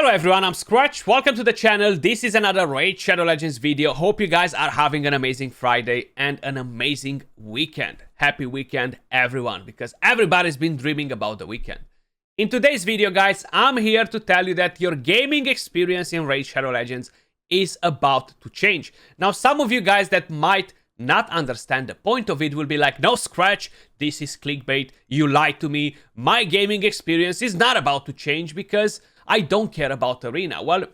Hello everyone, I'm Skratch. Welcome to the channel. This is another Raid Shadow Legends video. Hope you guys are having an amazing Friday and an amazing weekend. Happy weekend everyone, because everybody's been dreaming about the weekend. In today's video guys, I'm here to tell you that your gaming experience in Raid Shadow Legends is about to change. Now some of you guys that might not understand the point of it will be like, no Skratch, this is clickbait, you lied to me, my gaming experience is not about to change because I don't care about Arena. Well,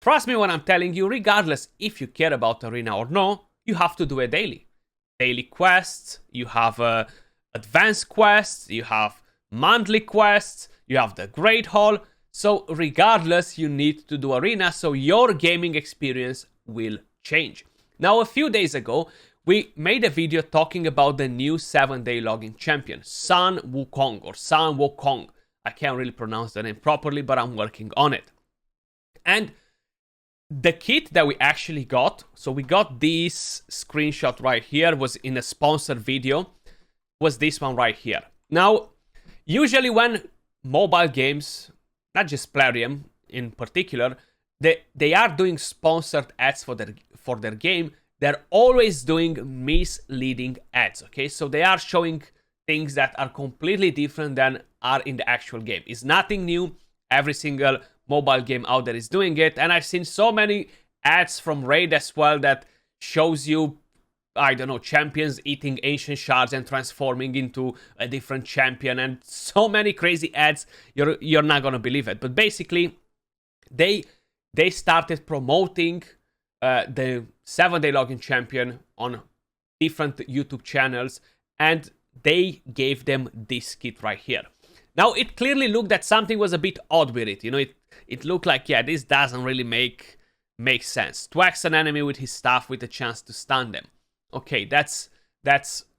trust me when I'm telling you, regardless if you care about Arena or no, you have to do a daily. Daily quests, you have advanced quests, you have monthly quests, you have the Great Hall. So regardless, you need to do Arena, so your gaming experience will change. Now, a few days ago, we made a video talking about the new 7-day login champion, Sun Wukong or Sun Wukong. I can't really pronounce the name properly, but I'm working on it. And the kit that we actually got, so we got this screenshot right here, was in a sponsored video, was this one right here. Now, usually when mobile games, not just Plarium in particular, they are doing sponsored ads for their game, they're always doing misleading ads, okay? So they are showing things that are completely different than are in the actual game. It's nothing new. Every single mobile game out there is doing it. And I've seen so many ads from Raid as well that shows you, I don't know, champions eating ancient shards and transforming into a different champion. And so many crazy ads, you're not gonna believe it. But basically, they started promoting the 7-day login champion on different YouTube channels, and they gave them this kit right here. Now, it clearly looked that something was a bit odd with it. You know, it looked like, yeah, this doesn't really make sense. Twax an enemy with his staff with a chance to stun them. Okay, that's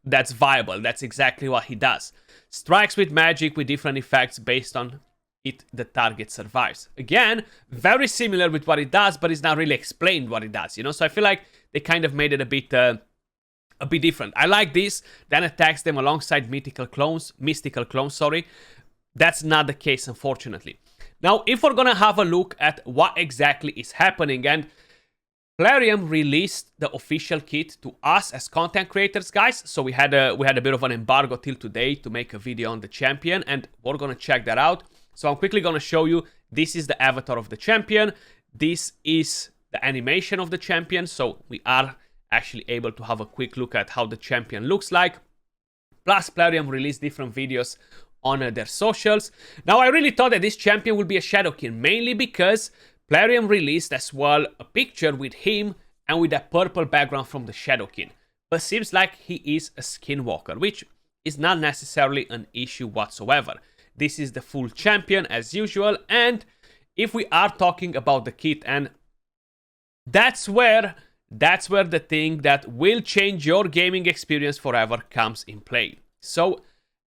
viable. That's exactly what he does. Strikes with magic with different effects based on it the target survives. Again, very similar with what it does, but it's not really explained what it does, you know? So I feel like they kind of made it a bit different. I like this, then attacks them alongside mystical clones, sorry. That's not the case, unfortunately. Now, if we're gonna have a look at what exactly is happening, and Plarium released the official kit to us as content creators, guys. So we had a bit of an embargo till today to make a video on the champion, and we're gonna check that out. So I'm quickly gonna show you, this is the avatar of the champion, this is the animation of the champion, so we are actually able to have a quick look at how the champion looks like. Plus, Plarium released different videos on their socials. Now, I really thought that this champion would be a Shadowkin, mainly because Plarium released as well a picture with him and with a purple background from the Shadowkin. But seems like he is a skinwalker, which is not necessarily an issue whatsoever. This is the full champion as usual, and if we are talking about the kit, and that's where the thing that will change your gaming experience forever comes in play. So,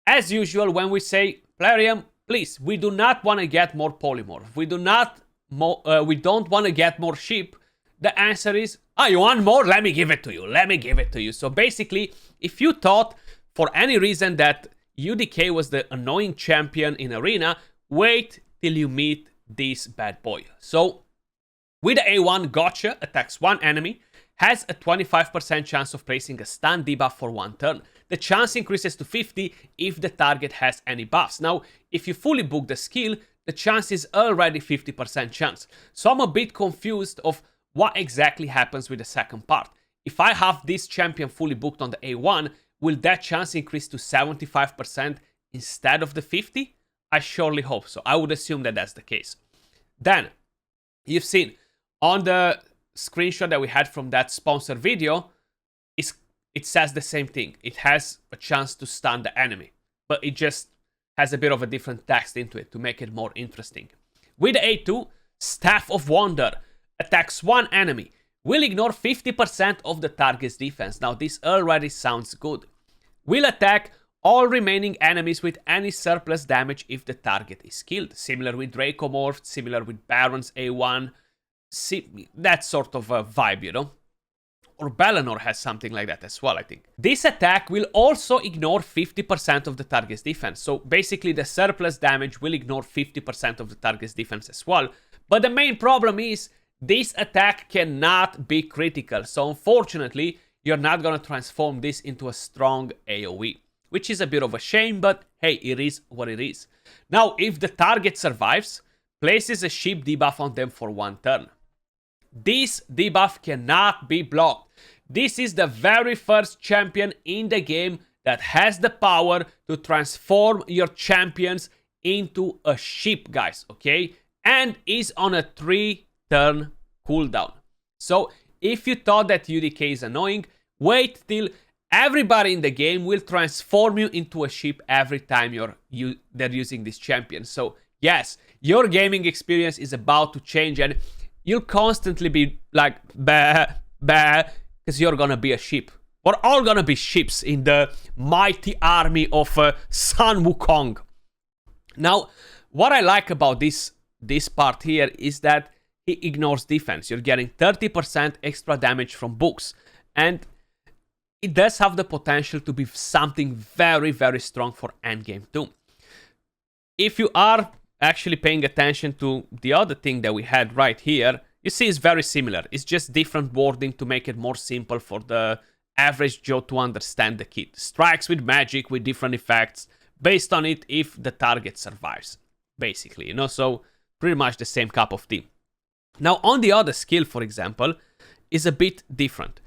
as usual, when we say, Plarium, please, we do not want to get more polymorph. We don't want to get more sheep. The answer is, oh, you want more? Let me give it to you. Let me give it to you. So basically, if you thought for any reason that UDK was the annoying champion in Arena, wait till you meet this bad boy. So, with the A1, Gotcha attacks one enemy, has a 25% chance of placing a stun debuff for one turn. The chance increases to 50 if the target has any buffs. Now, if you fully book the skill, the chance is already 50% chance. So I'm a bit confused of what exactly happens with the second part. If I have this champion fully booked on the A1, will that chance increase to 75% instead of the 50? I surely hope so. I would assume that that's the case. Then, you've seen on the screenshot that we had from that sponsored video, it says the same thing. It has a chance to stun the enemy, but it just has a bit of a different text into it to make it more interesting. With the A2, Staff of Wonder attacks one enemy, will ignore 50% of the target's defense. Now this already sounds good. Will attack all remaining enemies with any surplus damage if the target is killed. Similar with Dracomorph, similar with Baron's A1, that sort of a vibe, you know. or Bellanor has something like that as well, I think. This attack will also ignore 50% of the target's defense. So basically the surplus damage will ignore 50% of the target's defense as well. But the main problem is this attack cannot be critical. So unfortunately, you're not going to transform this into a strong AoE, which is a bit of a shame, but hey, it is what it is. Now, if the target survives, places a ship debuff on them for 1 turn. This debuff cannot be blocked. This is the very first champion in the game that has the power to transform your champions into a ship, guys, okay? And is on a 3-turn cooldown. So if you thought that UDK is annoying, wait till everybody in the game will transform you into a ship every time they're using this champion. So yes, your gaming experience is about to change, and you'll constantly be like, bah, bah, because you're gonna be a ship. We're all gonna be ships in the mighty army of Sun Wukong. Now, what I like about this part here is that he ignores defense. You're getting 30% extra damage from books, and it does have the potential to be something very, very strong for endgame too. If you are actually paying attention to the other thing that we had right here, you see it's very similar. It's just different wording to make it more simple for the average Joe to understand the kit. Strikes with magic with different effects based on it if the target survives, basically, you know, so pretty much the same cup of tea. Now on the other skill, for example, is a bit different.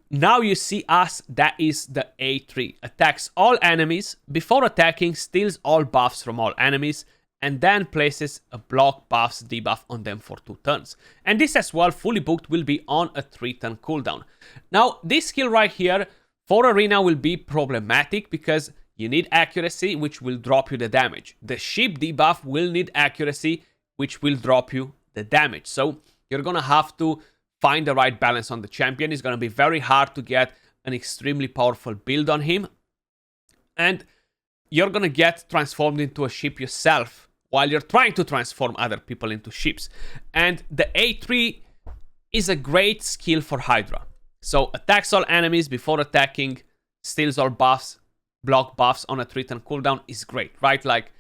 Now you see us, that is the A3. Attacks all enemies, before attacking steals all buffs from all enemies, and then places a block buffs debuff on them for 2 turns. And this as well, fully booked, will be on a 3-turn cooldown. Now this skill right here for Arena will be problematic because you need accuracy, which will drop you the damage. The ship debuff will need accuracy, which will drop you the damage. So you're gonna have to find the right balance on the champion. It's gonna be very hard to get an extremely powerful build on him, and you're gonna get transformed into a ship yourself while you're trying to transform other people into ships. And the A3 is a great skill for Hydra. So attacks all enemies before attacking, steals all buffs, block buffs on a 3-turn cooldown is great, right? Like,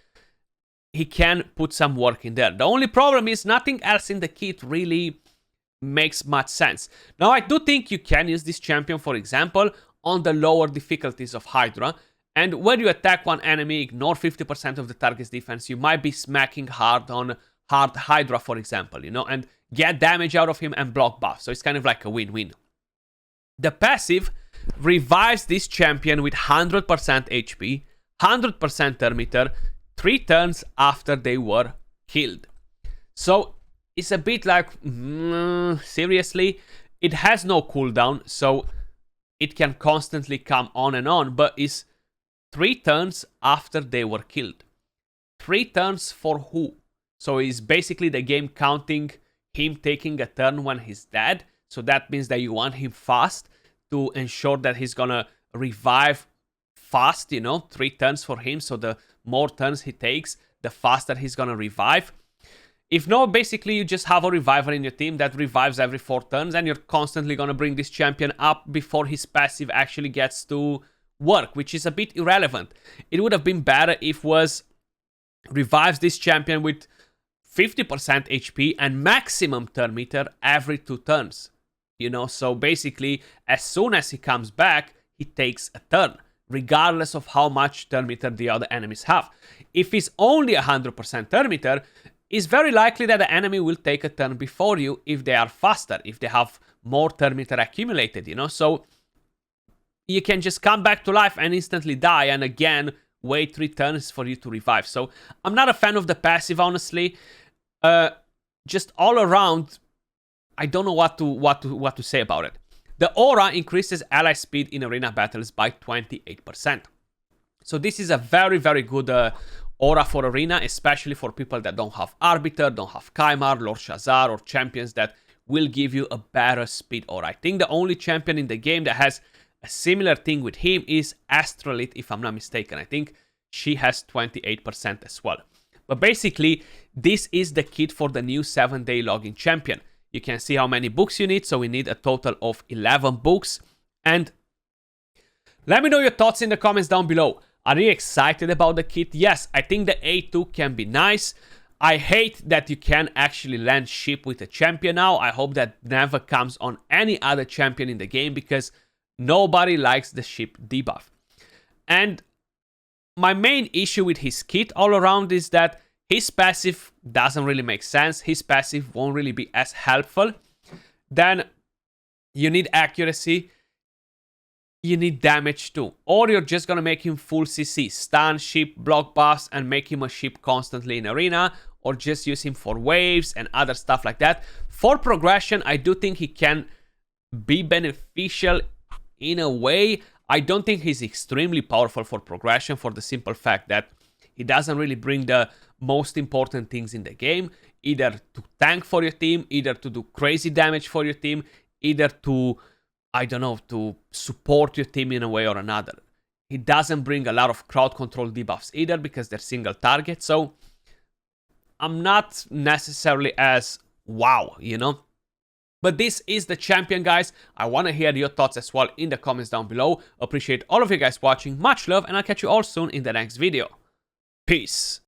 he can put some work in there. The only problem is nothing else in the kit really makes much sense. Now, I do think you can use this champion, for example, on the lower difficulties of Hydra. And when you attack one enemy, ignore 50% of the target's defense, you might be smacking hard on hard Hydra, for example, you know, and get damage out of him and block buff. So it's kind of like a win-win. The passive revives this champion with 100% HP, 100% turn meter, 3 turns after they were killed. So it's a bit like, seriously, it has no cooldown, so it can constantly come on and on, but it's 3 turns after they were killed. 3 turns for who? So is basically the game counting him taking a turn when he's dead. So that means that you want him fast to ensure that he's gonna revive fast, you know, 3 turns for him. So the more turns he takes, the faster he's gonna revive. If no, basically you just have a reviver in your team that revives every 4 turns, and you're constantly gonna bring this champion up before his passive actually gets to work, which is a bit irrelevant. It would have been better if was revives this champion with 50% HP and maximum turn meter every 2 turns. You know, so basically, as soon as he comes back, he takes a turn, regardless of how much turn meter the other enemies have. If it's only 100% turn meter, it's very likely that the enemy will take a turn before you if they are faster, if they have more turn meter accumulated, you know? So you can just come back to life and instantly die, and again, wait 3 turns for you to revive. So I'm not a fan of the passive, honestly. Just all around, I don't know what to say about it. The aura increases ally speed in arena battles by 28%. So this is a very, very good aura for arena, especially for people that don't have Arbiter, don't have Kaimar, Lord Shazar, or champions that will give you a better speed aura. I think the only champion in the game that has a similar thing with him is Astrolith, if I'm not mistaken. I think she has 28% as well. But basically, this is the kit for the new 7-day login champion. You can see how many books you need. So we need a total of 11 books. And let me know your thoughts in the comments down below. Are you excited about the kit? Yes, I think the A2 can be nice. I hate that you can actually land ship with a champion now. I hope that never comes on any other champion in the game because nobody likes the ship debuff. And my main issue with his kit all around is that his passive doesn't really make sense. His passive won't really be as helpful. Then you need accuracy. You need damage too. Or you're just gonna make him full CC. Stun, ship, block buffs, and make him a ship constantly in arena. Or just use him for waves and other stuff like that. For progression, I do think he can be beneficial in a way. I don't think he's extremely powerful for progression for the simple fact that he doesn't really bring the most important things in the game. Either to tank for your team, either to do crazy damage for your team, either to, I don't know, to support your team in a way or another. He doesn't bring a lot of crowd control debuffs either because they're single target. So I'm not necessarily as wow, you know. But this is the champion, guys. I want to hear your thoughts as well in the comments down below. Appreciate all of you guys watching. Much love, and I'll catch you all soon in the next video. Peace.